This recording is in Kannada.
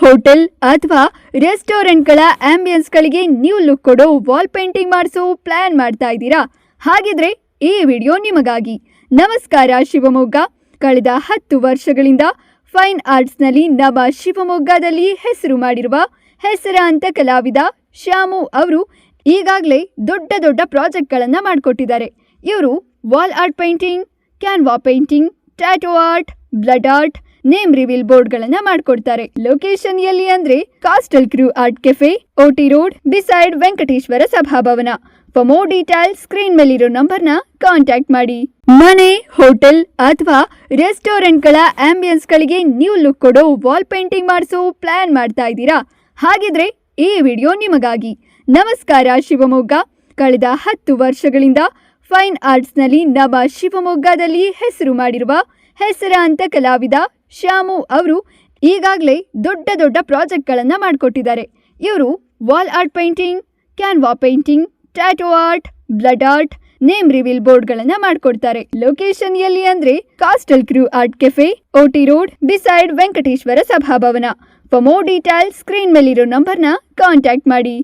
ಹೋಟೆಲ್ ಅಥವಾ ರೆಸ್ಟೋರೆಂಟ್ಗಳ ಆಂಬಿಯನ್ಸ್ಗಳಿಗೆ ನ್ಯೂ ಲುಕ್ ಕೊಡೋ ವಾಲ್ ಪೇಂಟಿಂಗ್ ಮಾಡಿಸೋ ಪ್ಲಾನ್ ಮಾಡ್ತಾ ಇದ್ದೀರಾ? ಹಾಗಿದ್ರೆ ಈ ವಿಡಿಯೋ ನಿಮಗಾಗಿ. ನಮಸ್ಕಾರ ಶಿವಮೊಗ್ಗ. ಕಳೆದ 10 ವರ್ಷಗಳಿಂದ ಫೈನ್ ಆರ್ಟ್ಸ್ನಲ್ಲಿ ನಮ್ಮ ಶಿವಮೊಗ್ಗದಲ್ಲಿ ಹೆಸರು ಮಾಡಿರುವ ಹೆಸರಾಂತ ಕಲಾವಿದ ಶ್ಯಾಮು ಅವರು ಈಗಾಗಲೇ ದೊಡ್ಡ ದೊಡ್ಡ ಪ್ರಾಜೆಕ್ಟ್ಗಳನ್ನು ಮಾಡಿಕೊಟ್ಟಿದ್ದಾರೆ. ಇವರು wall art painting, canvas painting, tattoo art, blood art, name reveal ಬೋರ್ಡ್ಗಳನ್ನ ಮಾಡ್ಕೊಡ್ತಾರೆ. ಲೊಕೇಶನ್ ಎಲ್ಲಿ ಅಂದ್ರೆ coastal crew art cafe, OT road, beside Venkateshwara ಸಭಾಭವನ. ಫಾರ್ ಮೋರ್ ಡೀಟೇಲ್ಸ್ ಸ್ಕ್ರೀನ್ ಮೇಲಿರೋ ನಂಬರ್ನ ಕಾಂಟ್ಯಾಕ್ಟ್ ಮಾಡಿ. ಮನೆ, ಹೋಟೆಲ್ ಅಥವಾ ರೆಸ್ಟೋರೆಂಟ್ಗಳ ಆಂಬಿಯನ್ಸ್ಗಳಿಗೆ ನ್ಯೂ ಲುಕ್ ಕೊಡೋ ವಾಲ್ ಪೇಂಟಿಂಗ್ ಮಾಡಿಸೋ ಪ್ಲಾನ್ ಮಾಡ್ತಾ ಇದ್ದೀರಾ? ಹಾಗಿದ್ರೆ ಈ ವಿಡಿಯೋ ನಿಮಗಾಗಿ. ನಮಸ್ಕಾರ ಶಿವಮೊಗ್ಗ. ಕಳೆದ 10 ವರ್ಷಗಳಿಂದ ಫೈನ್ ಆರ್ಟ್ಸ್ನಲ್ಲಿ ನಮ್ಮ ಶಿವಮೊಗ್ಗದಲ್ಲಿ ಹೆಸರು ಮಾಡಿರುವ ಹೆಸರಾಂತ ಕಲಾವಿದ ಶ್ಯಾಮು ಅವರು ಈಗಾಗಲೇ ದೊಡ್ಡ ದೊಡ್ಡ ಪ್ರಾಜೆಕ್ಟ್ಗಳನ್ನು ಮಾಡಿಕೊಟ್ಟಿದ್ದಾರೆ. ಇವರು wall art painting, canvas painting, tattoo art, blood art, name reveal ಬೋರ್ಡ್ಗಳನ್ನ ಮಾಡ್ಕೊಡ್ತಾರೆ. ಲೊಕೇಶನ್ ಎಲ್ಲಿ ಅಂದ್ರೆ coastal crew art cafe, OT road, beside Venkateshwara ಸಭಾಭವನ. ಫಾರ್ ಮೋರ್ ಡೀಟೇಲ್ಸ್ ಸ್ಕ್ರೀನ್ ಮೇಲಿರೋ ನಂಬರ್ನ ಕಾಂಟ್ಯಾಕ್ಟ್ ಮಾಡಿ.